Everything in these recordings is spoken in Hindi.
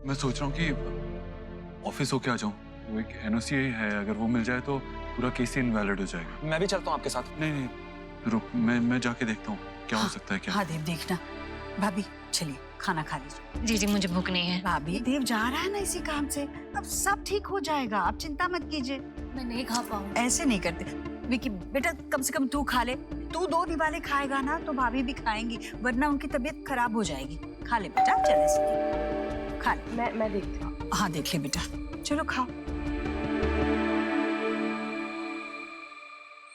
मैं सोच रहा हूँ कि ऑफिस होके आ जाऊँ। वो एक एनओसी है, अगर वो मिल जाए तो पूरा केस ही इनवैलिड हो जाएगा। मैं भी चलता हूँ आपके साथ। नहीं नहीं, रुक, मैं जाके देखता हूँ क्या हो सकता है। क्या? हाँ देव, देखना। भाभी चलिए खाना खा लीजिए। जी जी, मुझे भूख नहीं है। भाभी देव जा रहा है ना इसी काम से, अब सब ठीक हो जाएगा, आप चिंता मत कीजिए। मैं नहीं खा पाऊँ। ऐसे नहीं करते विकी, बेटा कम से कम तू खा ले। तू 2 दिवाले खाएगा ना तो भाभी भी खाएंगी, वरना उनकी तबीयत खराब हो जाएगी। खा ले बेटा, चल ऐसे खा ले। मैं देखती हूँ। हाँ देख ले बेटा, चलो खाओ।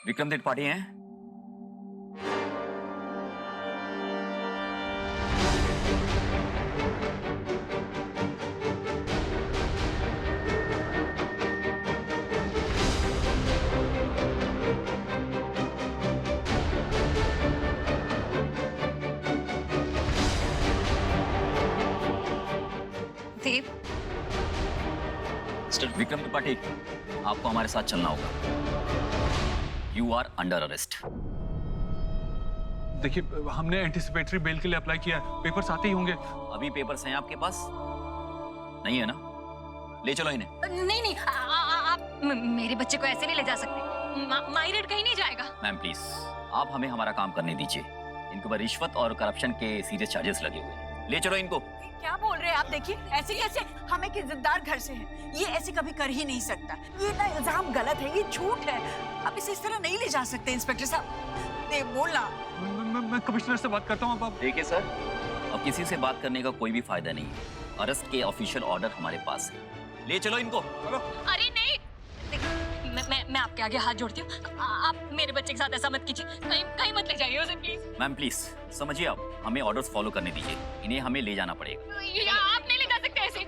विक्रम त्रिपाठी हैं? देव, मिस्टर विक्रम त्रिपाठी, आपको हमारे साथ चलना होगा। You are under arrest. देखिए, हमने एंटिसिपेटरी बेल के लिए अप्लाई किया है, पेपर्स आते ही होंगे। अभी पेपर्स हैं आपके पास? नहीं है ना? ले चलो इन्हें। नहीं नहीं, आप मेरे बच्चे को ऐसे नहीं ले जा सकते। माइरेट कहीं नहीं जाएगा। मैम प्लीज, आप हमें हमारा काम करने दीजिए। इनके ऊपर रिश्वत और करप्शन के सीरियस चार्जेस लगे हुए हैं। ले चलो इनको। क्या बोल रहे हैं आप? देखिए ऐसे कैसे, हम एक इज्जतदार घर से हैं, ये ऐसे कभी कर ही नहीं सकता। ये ना इल्जाम गलत है, ये झूठ है। आप इसे इस तरह नहीं ले जा सकते इंस्पेक्टर साहब। देव बोलना। मैं कमिश्नर से बात करता हूँ। अब देखिए सर, अब किसी से बात करने का कोई भी फायदा नहीं है। अरेस्ट के ऑफिशियल ऑर्डर हमारे पास है। ले चलो इनको। अरे नहीं, मैं आपके आगे हाथ जोड़ती हूँ। आप मेरे बच्चे के साथ ऐसा मत कीजिए। कहीं मत ले जाइए उसे प्लीज। मैम प्लीज समझिए, आप हमें ऑर्डर्स फॉलो करने दीजिए। इन्हें हमें ले जाना पड़ेगा। आप नहीं ले जा सकते ऐसे।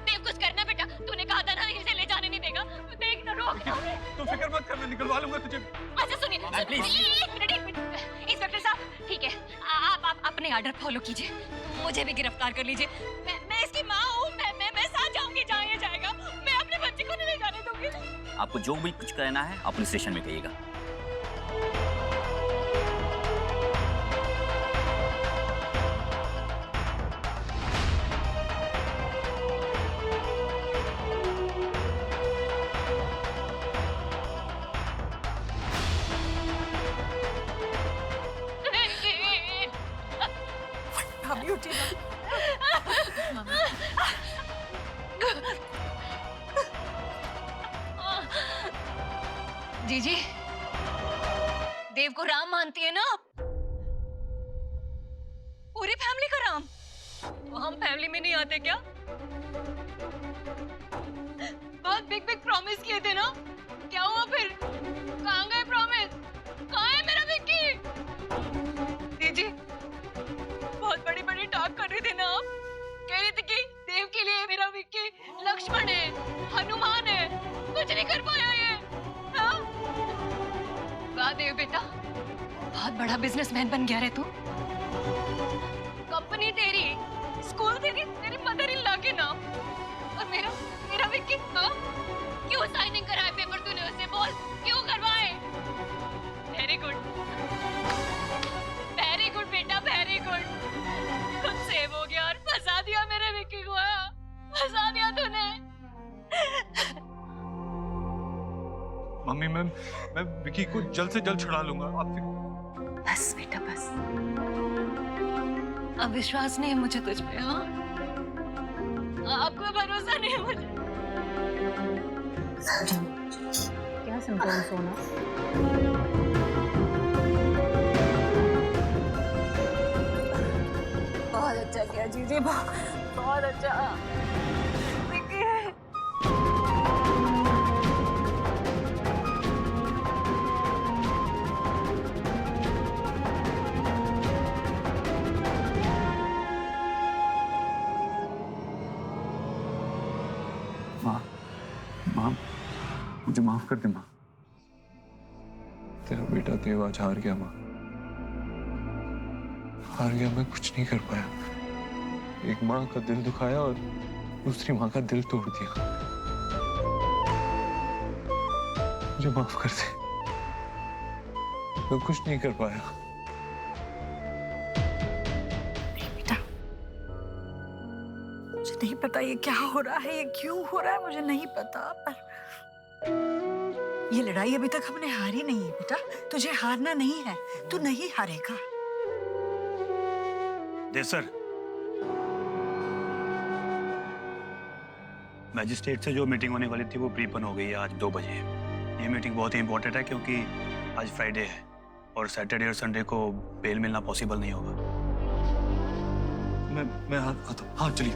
देव कुछ करना बेटा, तूने कहा था ना इसे ले जाने नहीं देगा। देख ना, रोक ना। तू फिक्र मत कर, मैं निकलवा लूंगा तुझे। अच्छा सुनिए, एक मिनट। इंस्पेक्टर साहब ठीक है, आप अपने ऑर्डर फॉलो कीजिए, मुझे भी गिरफ्तार कर लीजिए। मैं इसकी माँ हूँ, मैं साथ जाऊंगी जहाँ ये जाएगा। मैं अपने बच्चे को नहीं ले जाने दूंगी। आपको जो भी कुछ करना है आप पुलिस स्टेशन में कहिएगा। भाभी उठिए ना। जीजी, देव को राम मानती है ना आप? पूरी फैमिली का राम? तो हम फैमिली में नहीं आते क्या? बहुत बिग प्रॉमिस किए थे ना, क्या हुआ फिर? कहाँ गए प्रॉमिस? कहाँ है मेरा विक्की? जीजी, बहुत बड़ी टॉक कर रही थी ना आप। कह रही थी कि देव के लिए मेरा विक्की लक्ष्मण है, हनुमान है। कुछ नहीं कर पाया ये। हाँ? वाह देव बेटा, बहुत बड़ा बिजनेसमैन बन गया रे तू। कंपनी तेरी, स्कूल तेरी मदर इन लॉ के नाम, और मेरा विक्की। हाँ? क्यों साइनिंग कराए पेपर तूने उससे? बोल क्यों करवाए? वेरी गुड बेटा, वेरी गुड। खुद सेव हो गया और फंसा दिया मेरे विक्की को। फंसा दिया तूने। मम्मी, मैं विकी को जल्द से जल्द छुड़ा लूंगा। आप बस बेटा बस, अब विश्वास नहीं है मुझे तुझ पे। हाँ, आपको भरोसा नहीं है मुझे। क्या समझाऊं सोना? बहुत अच्छा किया जीजी, बहुत अच्छा। माँ, मुझे माफ कर दे माँ। तेरा बेटा देव आज हार गया माँ, हार गया। मैं कुछ नहीं कर पाया। एक माँ का दिल दुखाया और दूसरी माँ का दिल तोड़ दिया। मुझे माफ कर दे, मैं कुछ नहीं कर पाया। बेटा मुझे नहीं पता ये क्या हो रहा है, ये क्यों हो रहा है, मुझे नहीं पता, पर ये लड़ाई अभी तक हमने हारी नहीं है बेटा। तुझे हारना नहीं है, तू नहीं हारेगा। सर, मैजिस्ट्रेट से जो मीटिंग होने वाली थी वो प्रीपन हो गई है आज 2 बजे। ये मीटिंग बहुत ही इंपॉर्टेंट है क्योंकि आज फ्राइडे है और सैटरडे और संडे को बेल मिलना पॉसिबल नहीं होगा। मैं आता हूँ। हाँ चलिए।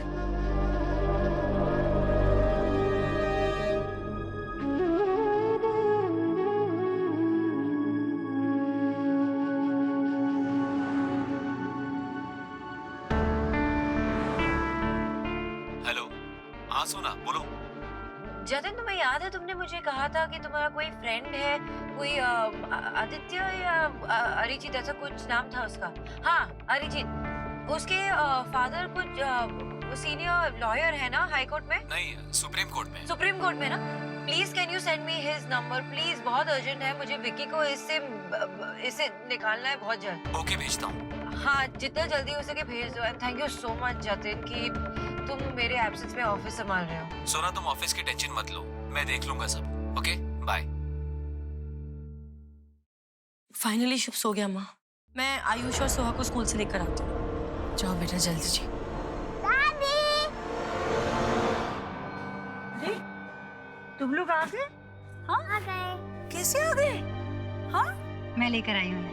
हेलो, हाँ सोना बोलो। जतिन, तुम्हें याद है तुमने मुझे कहा था कि तुम्हारा कोई फ्रेंड है, कोई आदित्य या अरिजीत, ऐसा कुछ नाम था उसका। हाँ, अरिजीत। उसके फादर कुछ सीनियर लॉयर है ना हाई कोर्ट में? नहीं, सुप्रीम कोर्ट में। सुप्रीम कोर्ट में ना? Please can you send me his number please, बहुत अर्जेंट है मुझे। विक्की को इससे निकालना है बहुत जल्द। ओके, भेजता हूँ। हाँ, जितना जल्दी हो सके भेज दो। And thank you so much Jatin कि तुम मेरे एब्सेंस में ऑफिस संभाल रहे हो। सोना, तुम ऑफिस की टेंशन मत लो, मैं देख लूंगा सब। Okay, bye. फाइनली शुभ सो गया माँ। मैं आयुष और सोहा को स्कूल से लेकर आती हूँ। जाओ बेटा जल्दी जी। अरे तुम लोग आ गए? हाँ आ गए। कैसे आ गए? हाँ मैं लेकर आई हूँ।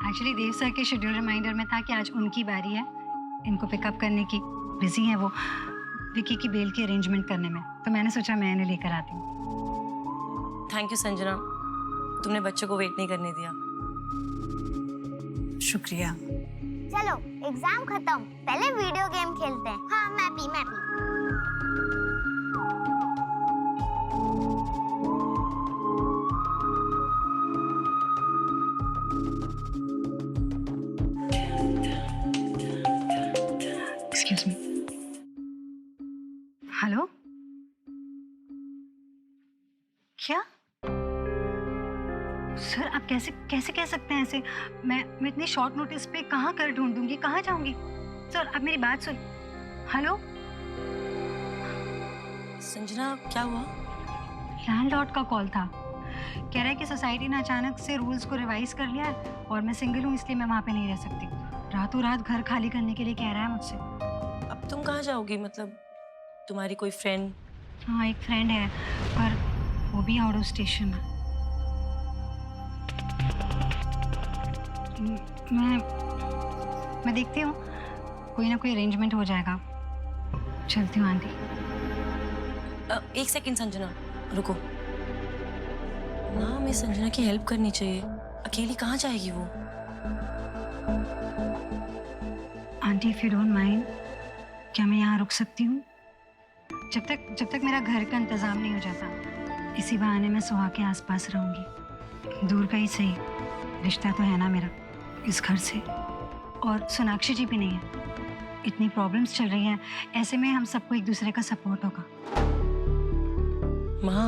एक्चुअली देव सर के शेड्यूल रिमाइंडर में था कि आज उनकी बारी है इनको पिकअप करने की। बिजी हैं वो विकी की बेल की अरेंजमेंट करने में, तो मैंने सोचा मैं इन्हें लेकर आती हूँ। थैंक यू संजना, तुमने बच्चों को वेट नहीं करने दिया। शुक्रिया। चलो एग्जाम खत्म, पहले वीडियो गेम खेलते हैं। हाँ मैं भी। Excuse me. हेलो, क्या सर आप कैसे कह सकते हैं ऐसे? मैं इतनी शॉर्ट नोटिस पे कहाँ कर ढूंढूंगी, कहाँ जाऊंगी? सर आप मेरी बात सुन। हेलो, संजना क्या हुआ? लैंडलॉर्ड का कॉल था। कह रहा है कि सोसाइटी ने अचानक से रूल्स को रिवाइज कर लिया है और मैं सिंगल हूँ इसलिए मैं वहाँ पे नहीं रह सकती। रातों रात घर खाली करने के लिए कह रहा है मुझसे। अब तुम कहाँ जाओगी? मतलब तुम्हारी कोई फ्रेंड? हाँ एक फ्रेंड है पर वो भी आउट ऑफ स्टेशन है। मैं देखती हूँ, कोई ना कोई अरेंजमेंट हो जाएगा। चलती हूँ आंटी। एक सेकंड संजना, रुको ना, हमें संजना की हेल्प करनी चाहिए। अकेली कहाँ जाएगी वो? Aunty if you don't mind, क्या मैं यहाँ रुक सकती हूँ जब तक मेरा घर का इंतजाम नहीं हो जाता? इसी बहाने मैं सुहा के आसपास रहूंगी। दूर का ही सही, रिश्ता तो है ना मेरा इस घर से। और सोनाक्षी जी भी नहीं है। इतनी प्रॉब्लम्स चल रही हैं, ऐसे में हम सबको एक दूसरे का सपोर्ट होगा। माँ,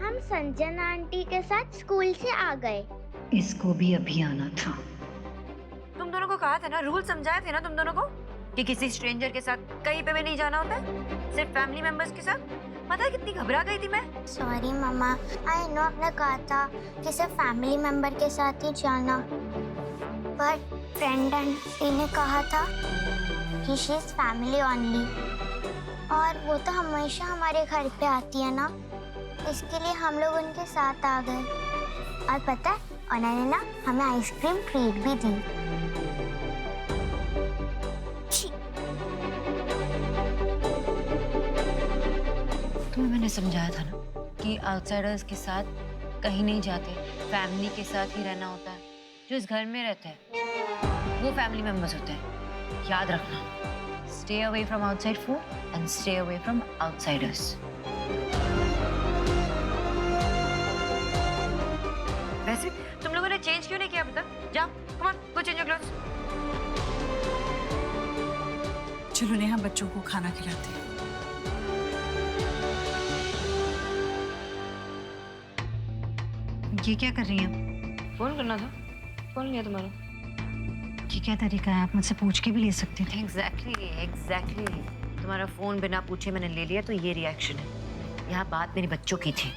हम संजना आंटी के साथ स्कूल से आ गए। इसको भी अभी आना था। तुम दोनों को कहा था ना, रूल समझाए थे ना तुम दोनों को कि किसी स्ट्रेंजर के साथ कहीं पे भी नहीं जाना होता है, सिर्फ फैमिली मेंबर्स के साथ। पता है कितनी घबरा गई थी मैं। सॉरी मम्मा, आई नो आपने कहा था कि सिर्फ फैमिली मेंबर के साथ ही जाना, पर फ्रेंड आंटी ने कहा था कि शी इज फैमिली ओनली, और वो तो हमेशा हमारे घर पे आती है ना, इसके लिए हम लोग उनके साथ आ गए। और पता है उन्होंने ना हमें आइसक्रीम ट्रीट भी दी। तुम्हें मैंने समझाया था ना कि आउटसाइडर्स के साथ कहीं नहीं जाते, फैमिली के साथ ही रहना होता है। जो इस घर में रहते हैं वो फैमिली मेंबर्स होते हैं, याद रखना। Stay away from outside food and stay away from outsiders. वैसे तुम लोगों ने चेंज क्यों नहीं किया अभी तक? जाओ, come on, go change your clothes. चलो नेहा बच्चों को खाना खिलाते हैं। ये क्या कर रही हैं? फोन करना था, फोन लिया तुम्हारा। ये क्या तरीका है? आप मुझसे पूछ के भी ले सकते थे। एग्जैक्टली। तुम्हारा फोन बिना पूछे मैंने ले लिया तो ये रिएक्शन है। यहाँ बात मेरे बच्चों की थी।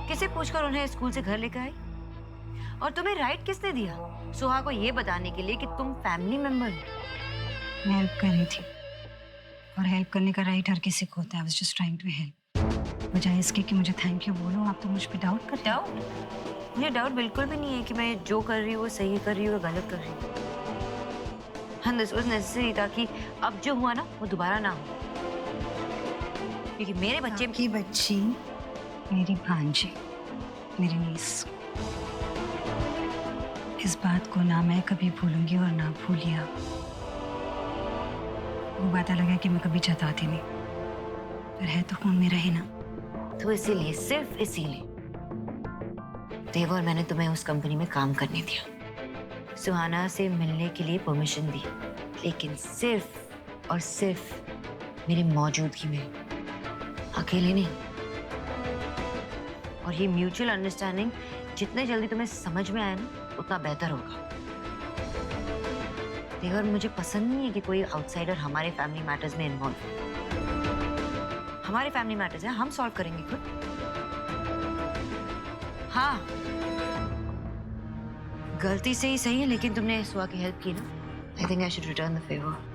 किसे पूछकर उन्हें स्कूल से घर लेकर आई? और तुम्हें राइट किसने दिया सुहा को ये बताने के लिए कि तुम फैमिली मेंबर हो? मैं हेल्प कर रही थी, और हेल्प करने का राइट हर किसी को होता है। I was just trying to help. बजाय इसके कि मुझे थैंक यू बोलो, आप तो मुझ पे डाउट करते हो। डाउट? मुझे डाउट बिल्कुल भी नहीं है कि मैं जो कर रही हूँ वो सही कर रही हूँ या गलत कर रही हूँ। हाँ, दिस वाज नेसेसरी ताकि अब जो हुआ ना वो दोबारा ना हो, क्योंकि मेरे बच्चे की बच्ची मेरी भांजी, मेरी नीस। इस बात को ना मैं कभी भूलूंगी और ना भूलिए। वो बात अलग है कि मैं कभी जताती नहीं, पर है तो खून मेरा ही ना। तो इसीलिए, सिर्फ इसीलिए देव और मैंने तुम्हें उस कंपनी में काम करने दिया, सुहाना से मिलने के लिए परमिशन दी, लेकिन सिर्फ और सिर्फ मेरी मौजूदगी में, अकेले नहीं। और ये म्यूचुअल अंडरस्टैंडिंग जितने जल्दी तुम्हें समझ में आया ना उतना बेहतर होगा। देवर, मुझे पसंद नहीं है कि कोई आउटसाइडर हमारे फैमिली मैटर्स में इन्वॉल्व हो। हमारे फैमिली मैटर्स हैं, हम सॉल्व करेंगे खुद। हाँ, गलती से ही सही है, लेकिन तुमने सुहा की हेल्प की ना। I think I should return the favour.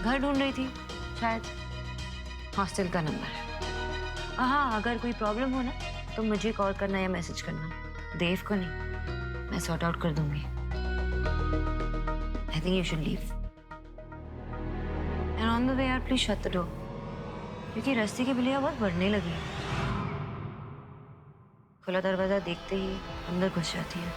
घर ढूंढ रही थी शायद, हॉस्टल का नंबर है। हाँ, अगर कोई प्रॉब्लम हो ना तो मुझे कॉल करना या मैसेज करना, देव को नहीं। मैं सॉर्ट आउट कर दूंगी। I think you should leave and on the way यार प्लीज शट द डोर, क्योंकि रास्ते की बिल्लियां बहुत बढ़ने लगी है। खुला दरवाजा देखते ही अंदर घुस जाती है।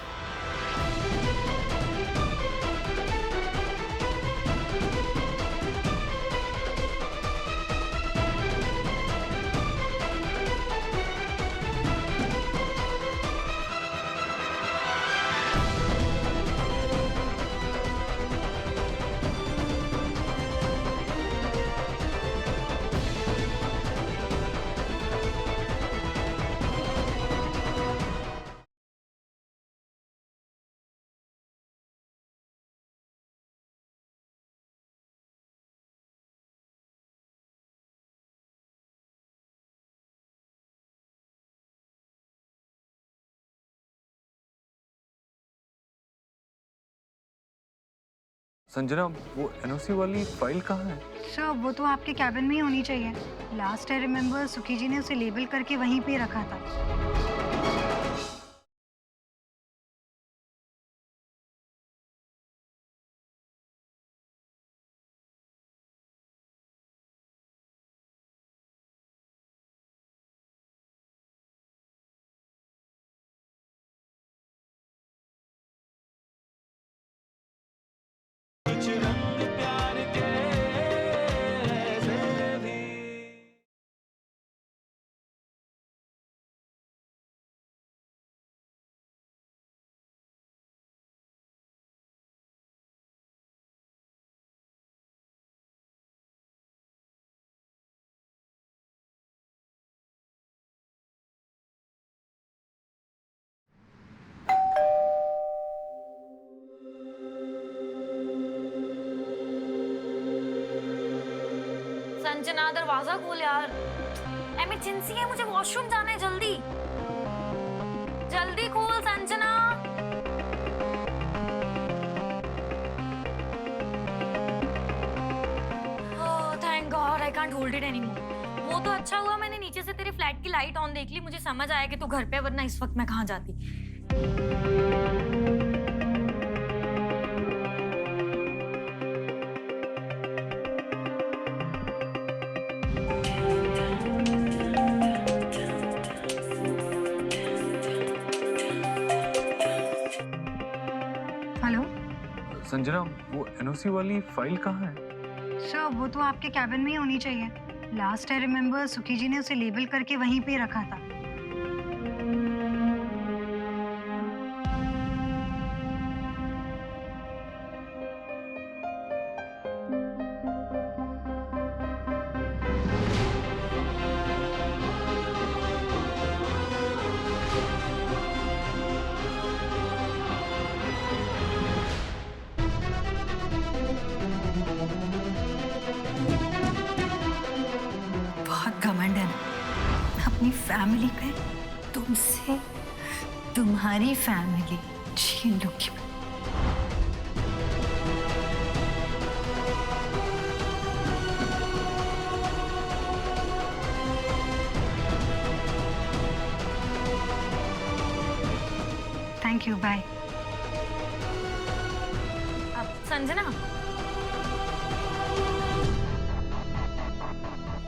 संजना, वो एनओसी वाली फाइल कहाँ है? सर, वो तो आपके कैबिन में ही होनी चाहिए। लास्ट आई रिमेम्बर सुखी जी ने उसे लेबल करके वहीं पे रखा था। संजना, दरवाजा खोल यार। इमरजेंसी है, मुझे वॉशरूम जाना है। जल्दी जल्दी खोल Sanjana. Thank God I can't hold it anymore. वो तो अच्छा हुआ मैंने नीचे से तेरे फ्लैट की लाइट ऑन देख ली, मुझे समझ आया कि तू घर पे, वरना इस वक्त मैं कहाँ जाती। हेलो संजना, वो एनओसी वाली फाइल कहाँ है? सर, वो तो आपके कैबिन में ही होनी चाहिए। लास्ट आई रिमेम्बर सुखी जी ने उसे लेबल करके वहीं पे रखा था। बहुत घमंड है ना अपनी फैमिली पे, तुमसे तुम्हारी फैमिली छीन लूंगी मैं। Thank you, bye. संजना,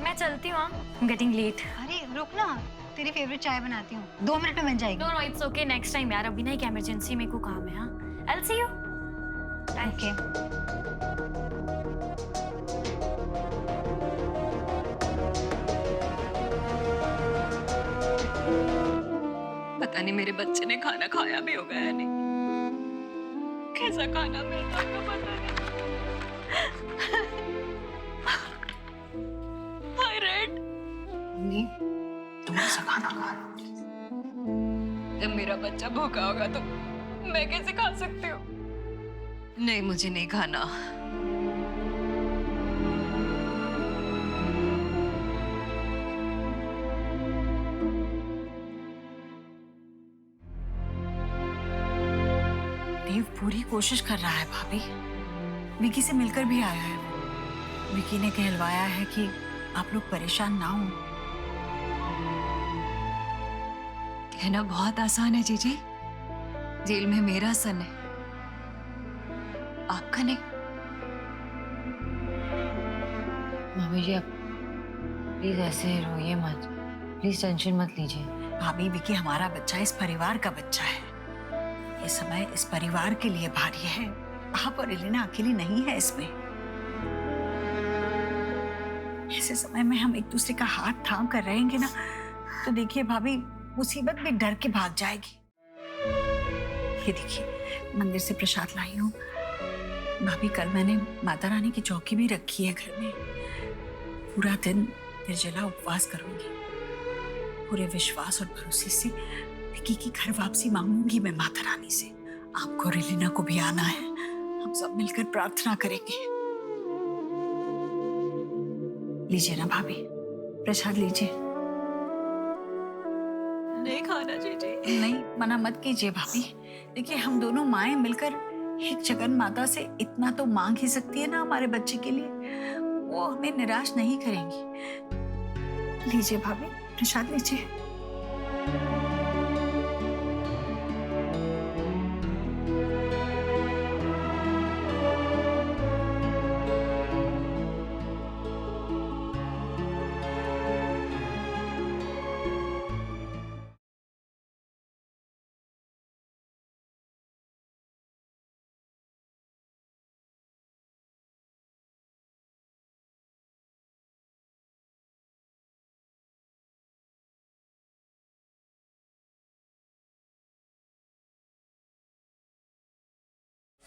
मैं चलती हूँ। Getting late. अरे रुक ना, तेरी फेवरेट चाय बनाती हूँ, 2 मिनट में बन जाएगी। No no, it's okay, next time यार। अभी ना एक इमरजेंसी मेरे को काम है। हाँ, I will see you. Okay. पता नहीं मेरे बच्चे ने खाना खाया भी होगा या नहीं। कैसा खाना मिलता होगा पता नहीं। हाय रेड, तुम ऐसा खाना खा। जब मेरा बच्चा भूखा होगा तो मैं कैसे खा सकती हूँ? नहीं, मुझे नहीं खाना। देव पूरी कोशिश कर रहा है भाभी, विकी से मिलकर भी आया है वो। विकी ने कहलवाया है कि आप लोग परेशान ना हो। कहना बहुत आसान है जीजी, जेल में मेरा सन है, आपका नहीं। मम्मी जी, आप प्लीज ऐसे रोइए मत, प्लीज टेंशन मत लीजिए। भाभी, विकी हमारा बच्चा, इस परिवार का बच्चा है। ये समय इस परिवार के लिए भारी है। आप और एलिना अकेली नहीं है इसमें। ऐसे समय में हम एक दूसरे का हाथ थाम कर रहेंगे ना, तो देखिए भाभी, मुसीबत भी डर के भाग जाएगी। ये देखिए, मंदिर से प्रसाद लाई हूँ। भाभी, कल मैंने माता रानी की चौकी भी रखी है घर में। पूरा दिन निर्जला उपवास करूंगी। पूरे विश्वास और भरोसे से विकी की घर वापसी मांगूंगी मैं माता रानी से। आपको और एलिना को भी आना है, हम सब मिलकर प्रार्थना करेंगे। लीजिए ना भाभी, प्रसाद लीजिए। नहीं खाना जीजी। नहीं, मना मत कीजिए भाभी। देखिए, हम दोनों माएं मिलकर एक जगन माता से इतना तो मांग ही सकती है ना हमारे बच्चे के लिए। वो हमें निराश नहीं करेंगी। लीजिए भाभी, प्रसाद लीजिए।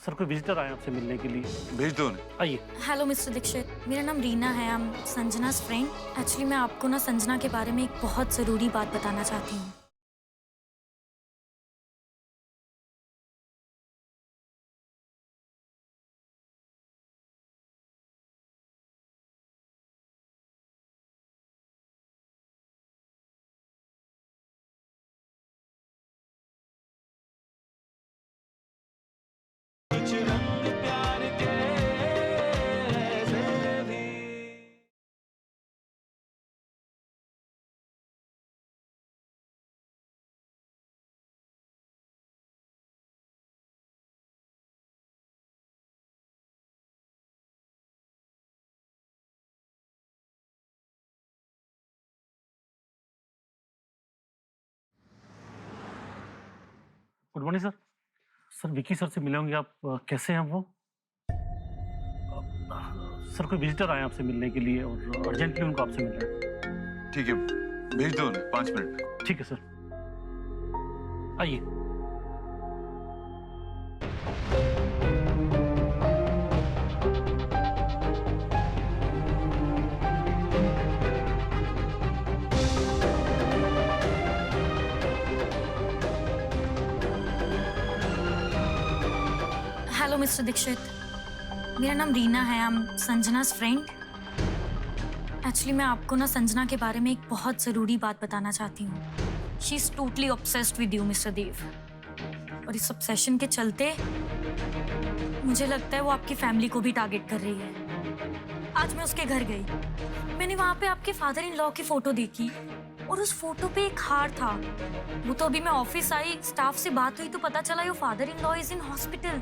सर, कोई विजिटर आए आपसे मिलने के लिए। भेज दो उन्हें। आइए। हेलो मिस्टर दीक्षित, मेरा नाम रीना है। I am Sanjana's friend. Actually मैं आपको ना संजना के बारे में एक बहुत ज़रूरी बात बताना चाहती हूँ। Good morning sir. Sir, Vicky sir से मिले होंगे आप। कैसे हैं वो? सर कोई विजिटर आए हैं आपसे मिलने के लिए और अर्जेंटली उनको आपसे मिलना है। ठीक है, भेज दो 5 मिनट में। ठीक है सर, आइए। हेलो मिस्टर दीक्षित, मेरा नाम रीना है। I am Sanjana's friend. Actually मैं आपको ना संजना के बारे में एक बहुत ज़रूरी बात बताना चाहती हूँ। She is totally obsessed with you mister Dev, और इस ऑब्सेशन के चलते मुझे लगता है वो आपकी फैमिली को भी टारगेट कर रही है। आज मैं उसके घर गई, मैंने वहाँ पे आपके फादर इन लॉ की फ़ोटो देखी और उस फोटो पे एक हार था। वो तो अभी मैं ऑफिस आई, स्टाफ से बात हुई तो पता चला your father in law is in hospital,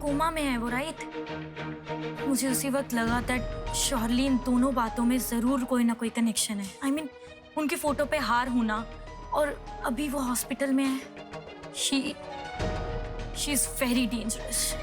coma में है वो, राइट? मुझे उसी वक्त लगा दैट श्योरली इन दोनों बातों में जरूर कोई ना कोई कनेक्शन है। आई मीन उनकी फोटो पे हार होना और अभी वो हॉस्पिटल में है। She is very dangerous.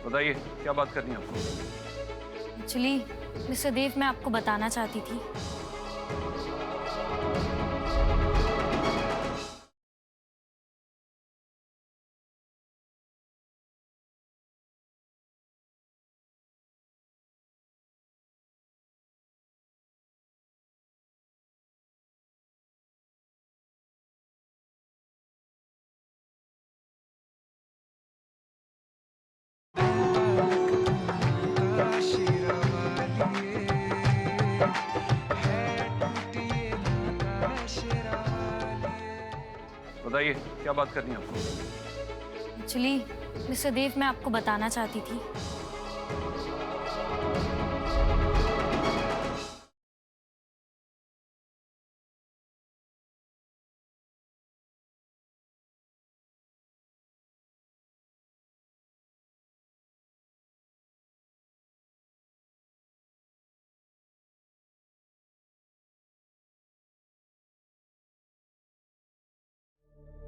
बताइए क्या बात करनी है आपको? एक्चुअली मिस्टर देव, मैं आपको बताना चाहती थी। बताइए क्या बात करनी है आपको? एक्चुअली मिस्टर देव, मैं आपको बताना चाहती थी।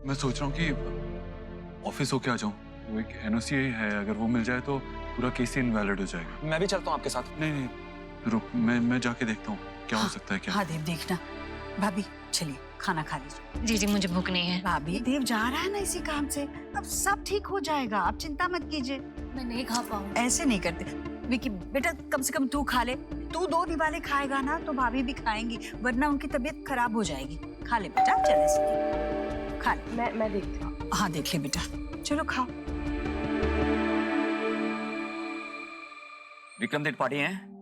मैं सोच रहा हूँ कि ऑफिस होके आ जाऊँ। वो एक एनओसी है, अगर वो मिल जाए तो पूरा केस ही इनवैलिड हो जाएगा। मैं भी चलता हूँ आपके साथ। नहीं, रुक, मैं जाके देखता हूँ क्या हो सकता है। क्या? हाँ देव, देखना। भाभी चलिए खाना खा लीजिए। जी जी, मुझे भूख नहीं है। भाभी, देव जा रहा है ना इसी काम से, अब सब ठीक हो जाएगा, आप चिंता मत कीजिए। मैं नहीं खा पाऊँ। ऐसे नहीं करते विकी, बेटा कम से कम तू खा ले। तू 2 निवाले खाएगा ना तो भाभी भी खाएंगी, वरना उनकी तबीयत खराब हो जाएगी। खा ले बेटा, चले खा ले। मैं देखती हूँ। हाँ देख ले बेटा, चलो खाओ। विक्रम त्रिपाठी हैं?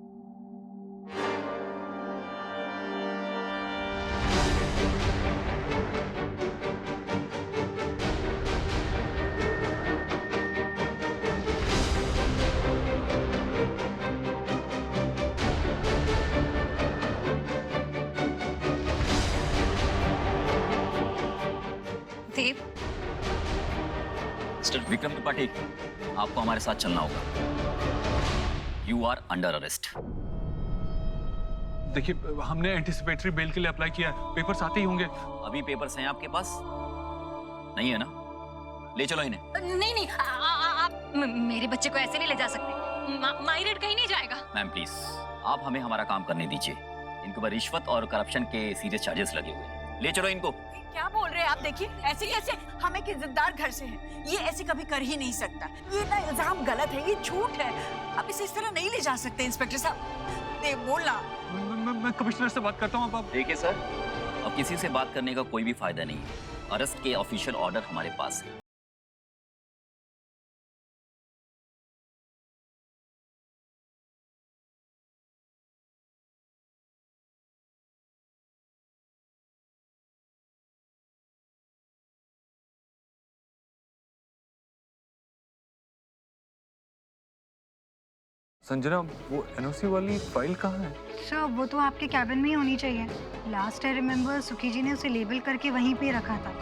देव, मिस्टर विक्रम त्रिपाठी, आपको हमारे साथ चलना होगा। You are under arrest. देखिए, हमने एंटिसिपेटरी बेल के लिए अप्लाई किया है, पेपर्स आते ही होंगे। अभी पेपर्स हैं आपके पास? नहीं है ना? ले चलो इन्हें। नहीं नहीं, आप मेरे बच्चे को ऐसे नहीं ले जा सकते। माइरेड कहीं नहीं जाएगा। मैम प्लीज, आप हमें हमारा काम करने दीजिए। इनके ऊपर रिश्वत और करप्शन के सीरियस चार्जेस लगे हुए हैं। ले चलो इनको। क्या बोल रहे हैं आप? देखिए ऐसे कैसे, हम एक इज्जतदार घर से हैं, ये ऐसे कभी कर ही नहीं सकता। ये ना इल्जाम गलत है, ये झूठ है। आप इसे इस तरह नहीं ले जा सकते इंस्पेक्टर साहब। देव बोलना। मैं कमिश्नर से बात करता हूँ। अब देखिए सर, अब किसी से बात करने का कोई भी फायदा नहीं है। अरेस्ट के ऑफिशियल ऑर्डर हमारे पास है। संजना, वो एनओसी वाली फाइल कहाँ है? सर वो तो आपके कैबिन में ही होनी चाहिए। लास्ट आई रिमेम्बर सुखी जी ने उसे लेबल करके वहीं पे रखा था।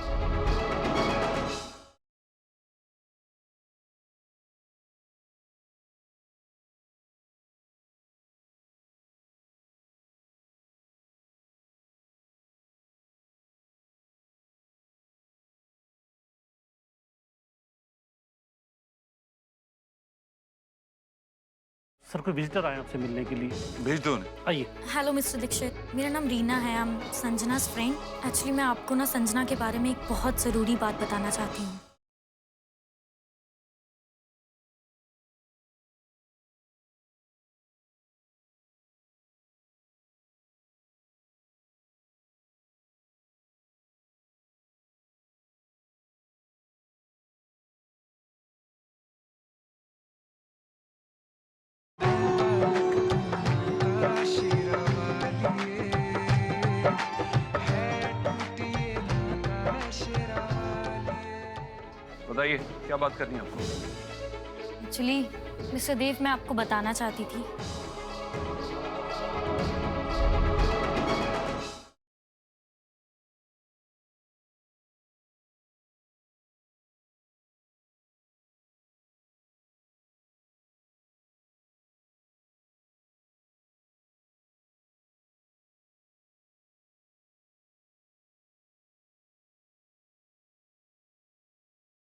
सर कोई विजिटर आए आपसे मिलने के लिए। भेज दो उन्हें। आइए। हेलो मिस्टर दीक्षित, मेरा नाम रीना है। I am Sanjana's friend. Actually मैं आपको ना संजना के बारे में एक बहुत ज़रूरी बात बताना चाहती हूँ। बताइए क्या बात करनी है आपको? एक्चुअली मिस्टर देव, मैं आपको बताना चाहती थी।